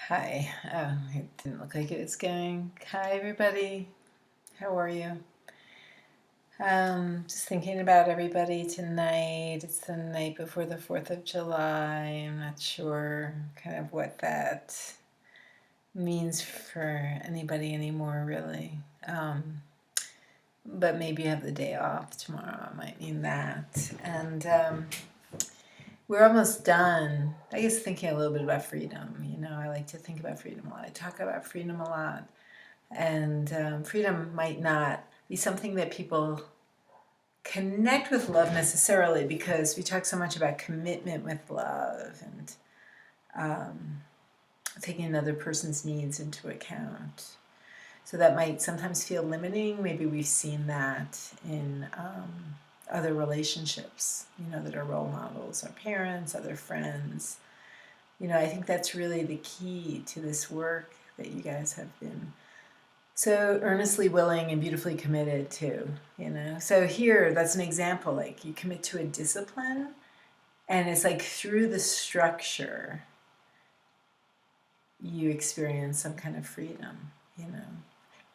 Hi. Oh, it didn't look like it was going. Hi, everybody. How are you? Just thinking about everybody tonight. It's the night before the 4th of July. I'm not sure kind of what that means for anybody anymore, really. But maybe you have the day off tomorrow. It might mean that. And we're almost done. I guess thinking a little bit about freedom. I like to think about freedom a lot. I talk about freedom a lot. And freedom might not be something that people connect with love necessarily, because we talk so much about commitment with love and taking another person's needs into account. So that might sometimes feel limiting. Maybe we've seen that in other relationships, that are role models, our parents, other friends. I think that's really the key to this work that you guys have been so earnestly willing and beautifully committed to. So here, that's an example. Like, you commit to a discipline, and it's like through the structure you experience some kind of freedom,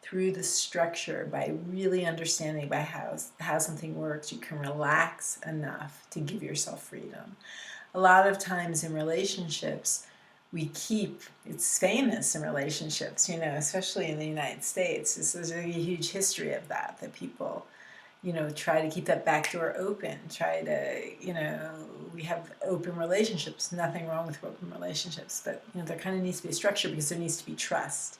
through the structure. By really understanding by how something works, you can relax enough to give yourself freedom. A lot of times in relationships, it's famous in relationships, especially in the United States. There's a huge history of that people, try to keep that back door open, we have open relationships, nothing wrong with open relationships, but, there kind of needs to be a structure because there needs to be trust.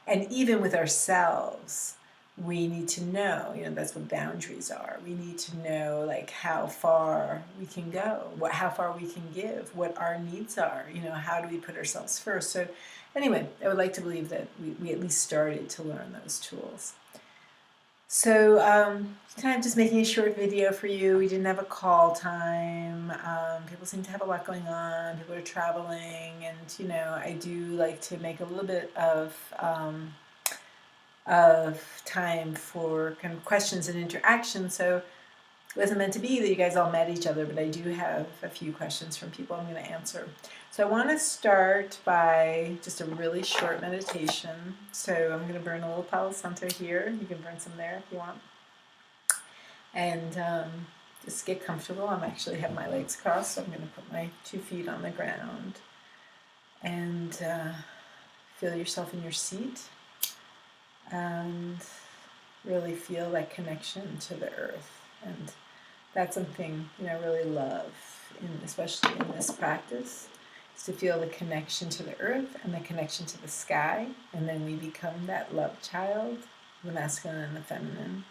And even with ourselves, we need to know, that's what boundaries are. We need to know, like, how far we can go, how far we can give, what our needs are, how do we put ourselves first. So anyway, I would like to believe that we at least started to learn those tools. So kind of just making a short video for you. We didn't have a call time. People seem to have a lot going on. People are traveling, and I do like to make a little bit of time for kind of questions and interaction. So it wasn't meant to be that you guys all met each other, but I do have a few questions from people I'm going to answer. So I want to start by just a really short meditation. So I'm going to burn a little Palo Santo here. You can burn some there if you want. And just get comfortable. I'm actually have my legs crossed, so I'm going to put my 2 feet on the ground. And feel yourself in your seat. And really feel that connection to the earth. And that's something I really love, especially in this practice, is to feel the connection to the earth and the connection to the sky, and then we become that love child, the masculine and the feminine.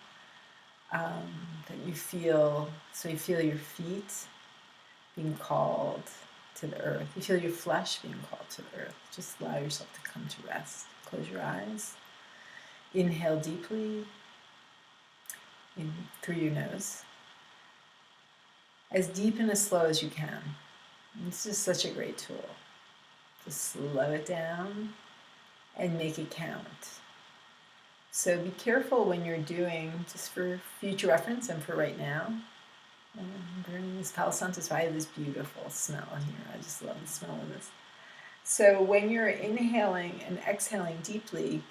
That you feel, so you feel your feet being called to the earth. You feel your flesh being called to the earth. Just allow yourself to come to rest. Close your eyes. Inhale deeply in through your nose, as deep and as slow as you can. It's just such a great tool. Just slow it down and make it count. So be careful when you're doing, just for future reference and for right now. I'm burning this Palo Santo, so I have this beautiful smell here. I just love the smell of this. So when you're inhaling and exhaling deeply,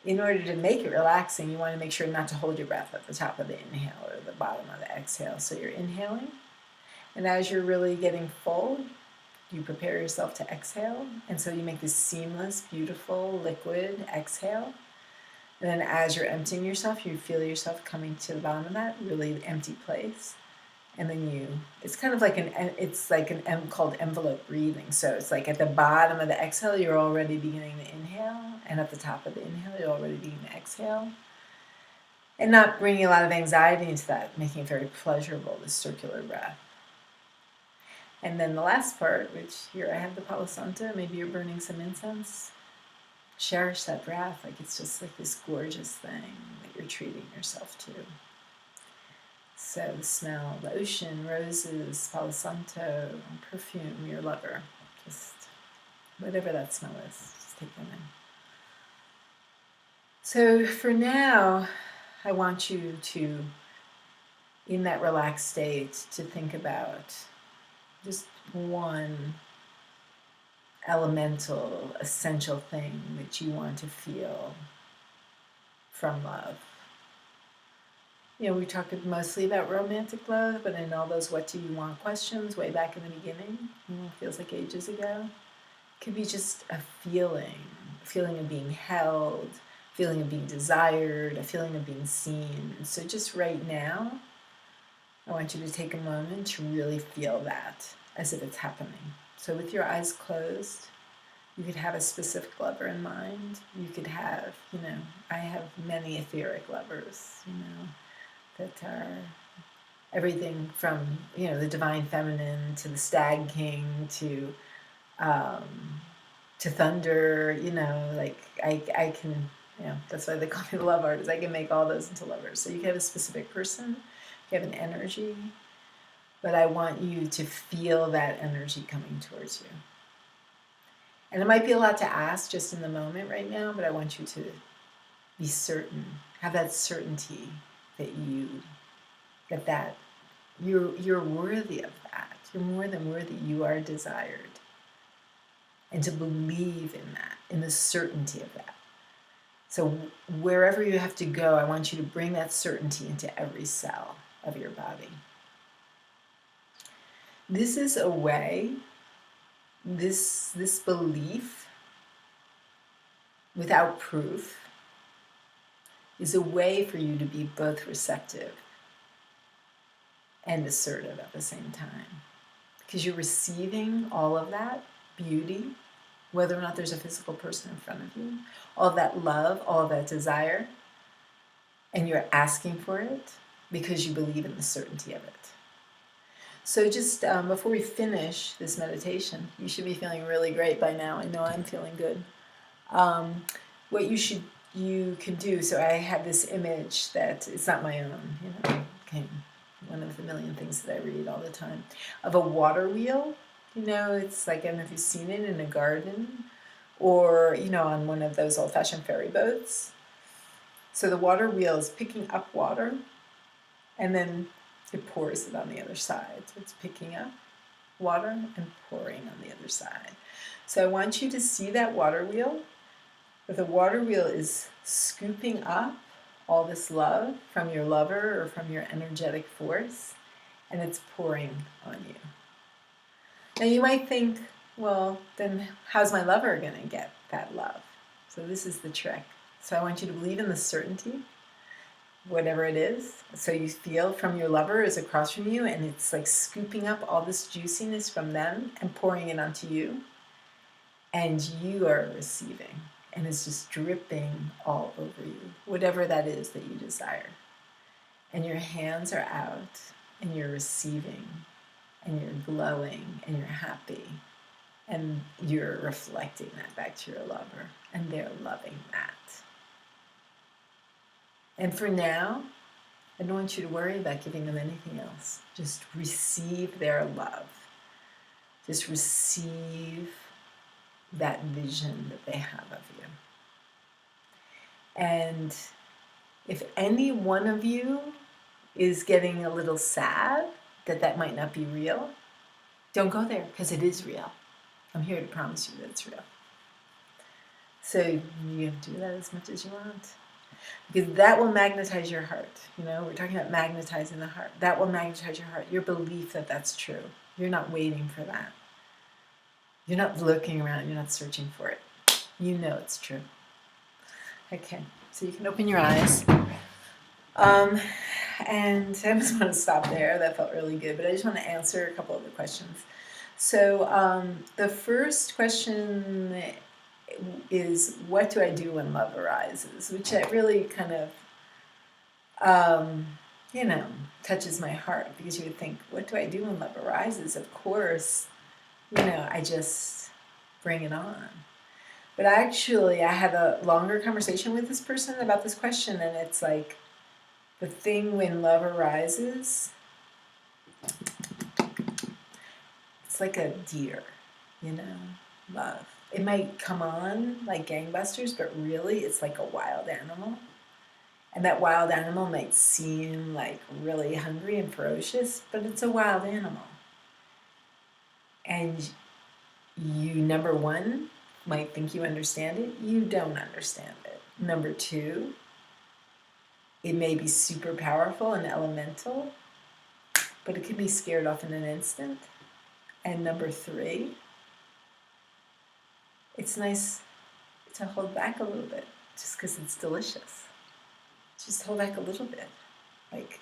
in order to make it relaxing, you want to make sure not to hold your breath at the top of the inhale or the bottom of the exhale. So you're inhaling, and as you're really getting full, you prepare yourself to exhale. And so you make this seamless, beautiful, liquid exhale. And then as you're emptying yourself, you feel yourself coming to the bottom of that really empty place. And then it's kind of like called envelope breathing. So it's like at the bottom of the exhale, you're already beginning to inhale. And at the top of the inhale, you're already beginning to exhale. And not bringing a lot of anxiety into that, making it very pleasurable, this circular breath. And then the last part, which here I have the Palo Santo, maybe you're burning some incense. Cherish that breath, like it's just like this gorgeous thing that you're treating yourself to. So the smell, the ocean, roses, Palo Santo, perfume, your lover, just whatever that smell is, just take them in. So for now, I want you to, in that relaxed state, to think about just one elemental, essential thing that you want to feel from love. You know, we talked mostly about romantic love, but in all those what do you want questions way back in the beginning, you know, feels like ages ago, it could be just a feeling of being held, feeling of being desired, a feeling of being seen. So just right now, I want you to take a moment to really feel that as if it's happening. So with your eyes closed, you could have a specific lover in mind. You could have, you know, I have many etheric lovers, you know, that are everything from, you know, the divine feminine to the stag king to thunder, you know, like I can, you know, that's why they call me the love artist. I can make all those into lovers. So you can have a specific person, you have an energy, but I want you to feel that energy coming towards you. And it might be a lot to ask just in the moment right now, but I want you to be certain, have that certainty that you're worthy of that. You're more than worthy. You are desired. And to believe in that, in the certainty of that. So wherever you have to go, I want you to bring that certainty into every cell of your body. This is a way, this belief, without proof, is a way for you to be both receptive and assertive at the same time. Because you're receiving all of that beauty, whether or not there's a physical person in front of you, all of that love, all of that desire, and you're asking for it because you believe in the certainty of it. So just before we finish this meditation, you should be feeling really great by now. I know I'm feeling good. What you can do, so I have this image that it's not my own, you know, came one of the million things that I read all the time, of a water wheel. You know, it's like, I don't know if you've seen it in a garden or, you know, on one of those old-fashioned ferry boats. So the water wheel is picking up water and then it pours it on the other side. So it's picking up water and pouring on the other side. So I want you to see that water wheel, but the water wheel is scooping up all this love from your lover or from your energetic force, and it's pouring on you. Now you might think, well, then how's my lover going to get that love? So this is the trick. So I want you to believe in the certainty, whatever it is. So you feel from your lover is across from you, and it's like scooping up all this juiciness from them and pouring it onto you. And you are receiving, and it's just dripping all over you, whatever that is that you desire. And your hands are out, and you're receiving, and you're glowing, and you're happy, and you're reflecting that back to your lover, and they're loving that. And for now, I don't want you to worry about giving them anything else. Just receive their love. Just receive that vision that they have of you. And if any one of you is getting a little sad that that might not be real, don't go there, because it is real. I'm here to promise you that it's real. So you can do that as much as you want, because that will magnetize your heart. You know, we're talking about magnetizing the heart. That will magnetize your heart, your belief that that's true. You're not waiting for that. You're not looking around, you're not searching for it. You know it's true. Okay, so you can open your eyes. And I just want to stop there. That felt really good, but I just want to answer a couple of the questions. So the first question is, what do I do when love arises? Which that really kind of, you know, touches my heart, because you would think, what do I do when love arises? Of course, you know, I just bring it on. But actually, I had a longer conversation with this person about this question, and it's like, the thing when love arises, it's like a deer, you know, love. It might come on like gangbusters, but really it's like a wild animal. And that wild animal might seem like really hungry and ferocious, but it's a wild animal. And you, number one, might think you understand it. You don't understand it. Number two, it may be super powerful and elemental, but it can be scared off in an instant. And number three, it's nice to hold back a little bit just because it's delicious. Just hold back a little bit. Like,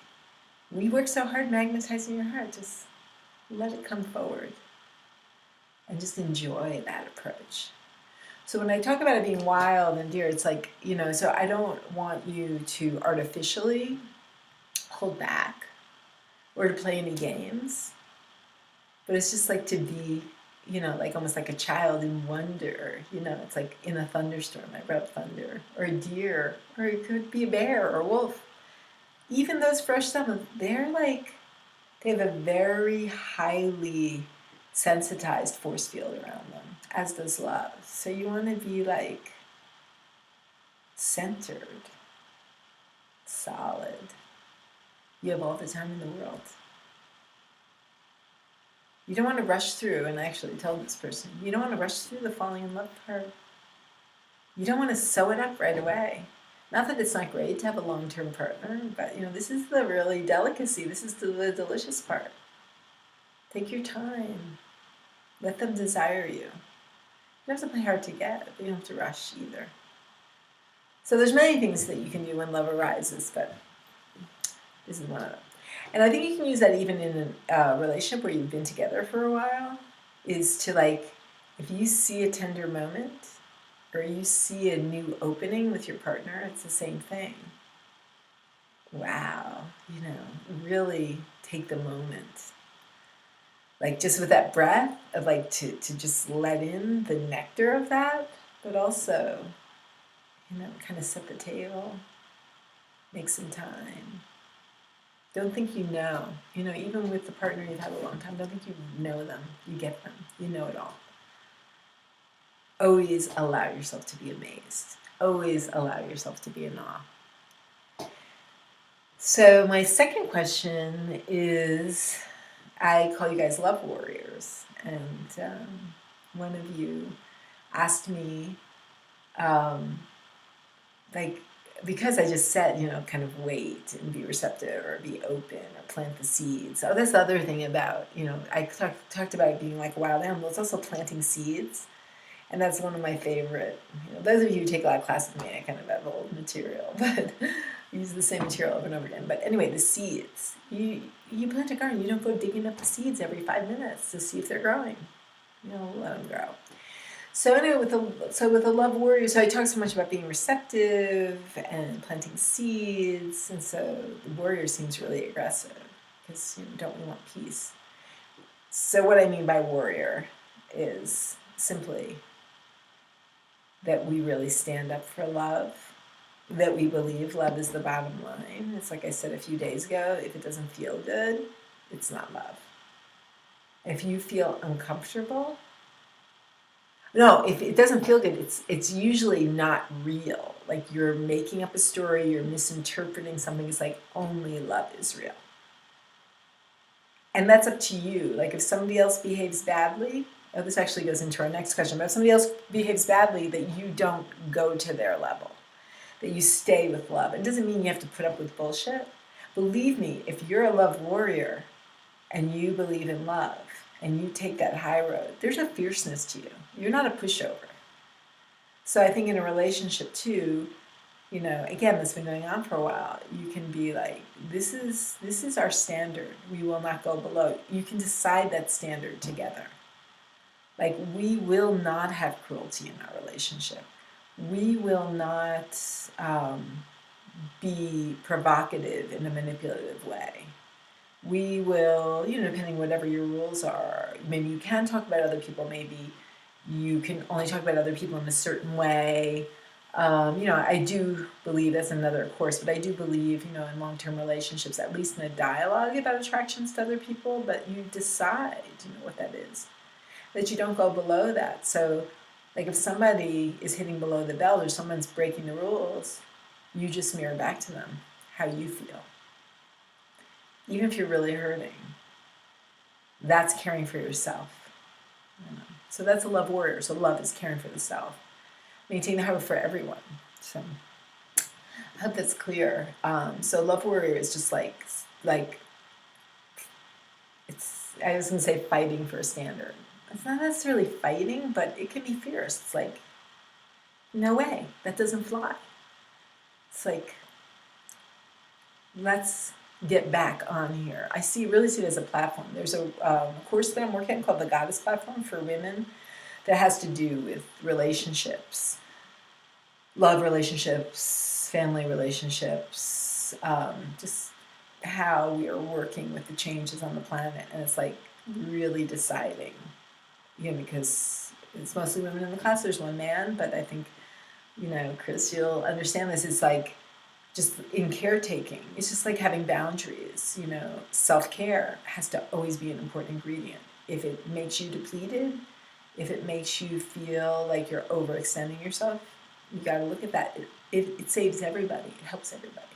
we work so hard magnetizing your heart, just let it come forward and just enjoy that approach. So when I talk about it being wild and dear, it's like, so I don't want you to artificially hold back or to play any games, but it's just like to be, like almost like a child in wonder. It's like in a thunderstorm, I rub thunder, or a deer, or it could be a bear or a wolf. Even those fresh summons, they have a very highly sensitized force field around them, as does love. So you want to be like centered, solid. You have all the time in the world. You don't want to rush through, and I actually told this person, you don't want to rush through the falling in love part. You don't want to sew it up right away. Not that it's not great to have a long-term partner, but this is the really delicacy. This is the delicious part. Take your time. Let them desire you. You don't have to play hard to get, but you don't have to rush either. So there's many things that you can do when love arises, but this is one of them. And I think you can use that even in a relationship where you've been together for a while, is to if you see a tender moment or you see a new opening with your partner, it's the same thing. Wow, really take the moment. Just with that breath of to just let in the nectar of that, but also, kind of set the table, make some time. Don't think even with the partner you've had a long time, don't think you know them, you get them, you know it all. Always allow yourself to be amazed. Always allow yourself to be in awe. So my second question is, I call you guys love warriors, and one of you asked me, because I just said, kind of wait and be receptive or be open or plant the seeds. So that's the other thing about, I talked about it being like a wild animal. It's also planting seeds. And that's one of my favorite, those of you who take a lot of classes with me, I kind of have old material, but use the same material over and over again. But anyway, the seeds. You plant a garden, you don't go digging up the seeds every 5 minutes to see if they're growing. Let them grow. So anyway, with a love warrior, so I talk so much about being receptive and planting seeds, and so the warrior seems really aggressive because don't we want peace? So what I mean by warrior is simply that we really stand up for love, that we believe love is the bottom line. It's like I said a few days ago, if it doesn't feel good, it's not love. If you feel uncomfortable, no, if it doesn't feel good, it's usually not real. Like you're making up a story, you're misinterpreting something. It's like only love is real. And that's up to you. Like if somebody else behaves badly, this actually goes into our next question, but if somebody else behaves badly, that you don't go to their level, that you stay with love. It doesn't mean you have to put up with bullshit. Believe me, if you're a love warrior and you believe in love and you take that high road, there's a fierceness to you. You're not a pushover. So I think in a relationship too, again, that's been going on for a while, you can be like, this is our standard. We will not go below. You can decide that standard together. Like, we will not have cruelty in our relationship. We will not be provocative in a manipulative way. We will, depending whatever your rules are, maybe you can talk about other people, maybe you can only talk about other people in a certain way. I do believe, that's another course, but I do believe, in long-term relationships, at least in a dialogue about attractions to other people, but you decide, what that is. That you don't go below that. So, like if somebody is hitting below the belt or someone's breaking the rules, you just mirror back to them how you feel. Even if you're really hurting, that's caring for yourself. So that's a love warrior. So love is caring for the self. Maintain the heart for everyone. So I hope that's clear. So love warrior is just like it's, I was going to say fighting for a standard. It's not necessarily fighting, but it can be fierce. It's like, no way, that doesn't fly. It's like, let's get back on here. Really see it as a platform. There's a course that I'm working on called the Goddess Platform for women that has to do with relationships, love relationships, family relationships, just how we are working with the changes on the planet. And it's like really deciding, because it's mostly women in the class. There's one man, but I think, Chris, you'll understand this. It's like just in caretaking. It's just like having boundaries. Self-care has to always be an important ingredient. If it makes you depleted, if it makes you feel like you're overextending yourself, you got to look at that. It saves everybody. It helps everybody.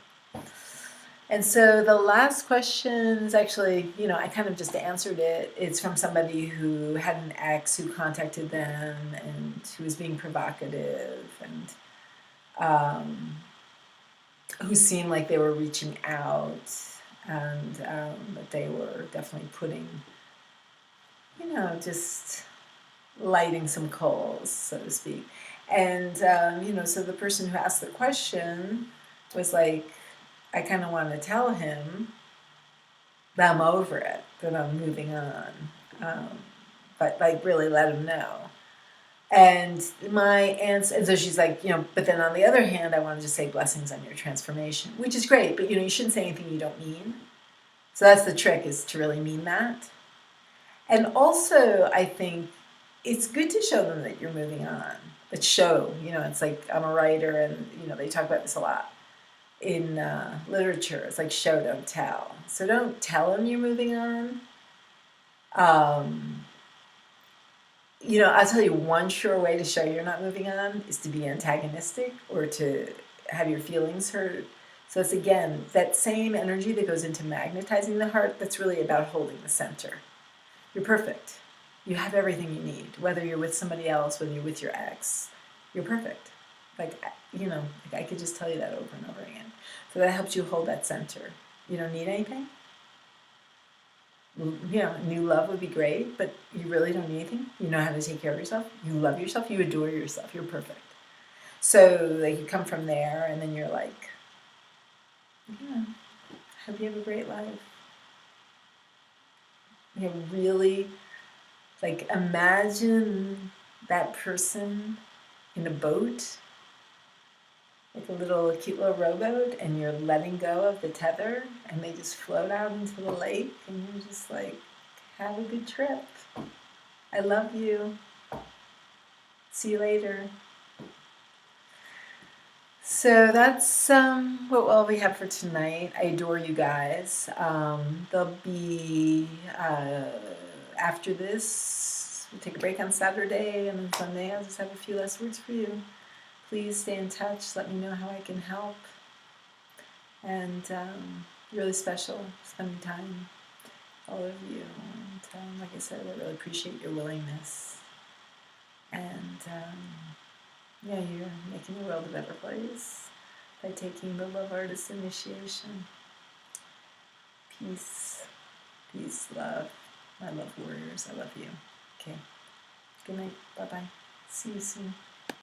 And so the last question is actually, I kind of just answered it. It's from somebody who had an ex who contacted them and who was being provocative and who seemed like they were reaching out and that they were definitely putting, just lighting some coals, so to speak. And, so the person who asked the question was like, I kind of want to tell him that I'm over it, that I'm moving on, but like really let him know. And my answer, and so she's like, but then on the other hand, I want to just say blessings on your transformation, which is great, but you shouldn't say anything you don't mean. So that's the trick, is to really mean that. And also, I think it's good to show them that you're moving on, but show, it's like, I'm a writer and, they talk about this a lot in literature. It's like show, don't tell. So don't tell them you're moving on. I'll tell you one sure way to show you're not moving on is to be antagonistic or to have your feelings hurt. So it's, again, that same energy that goes into magnetizing the heart, that's really about holding the center. You're perfect. You have everything you need. Whether you're with somebody else, whether you're with your ex, you're perfect. Like, I could just tell you that over and over again. So that helps you hold that center. You don't need anything. New love would be great, but you really don't need anything. You know how to take care of yourself. You love yourself. You adore yourself. You're perfect. So you come from there, and then you're like, hope you have a great life. Really, like, imagine that person in a boat, like a cute little rowboat, and you're letting go of the tether, and they just float out into the lake, and you're just like, have a good trip. I love you. See you later. So that's what all we have for tonight. I adore you guys. There'll be, after this, we'll take a break on Saturday, and then Sunday I'll just have a few last words for you. Please stay in touch. Let me know how I can help. And really special spending time, all of you. And like I said, I really appreciate your willingness. And you're making the world a better place by taking the Theloveartist initiation. Peace, love. My love warriors, I love you. Okay. Good night. Bye-bye. See you soon.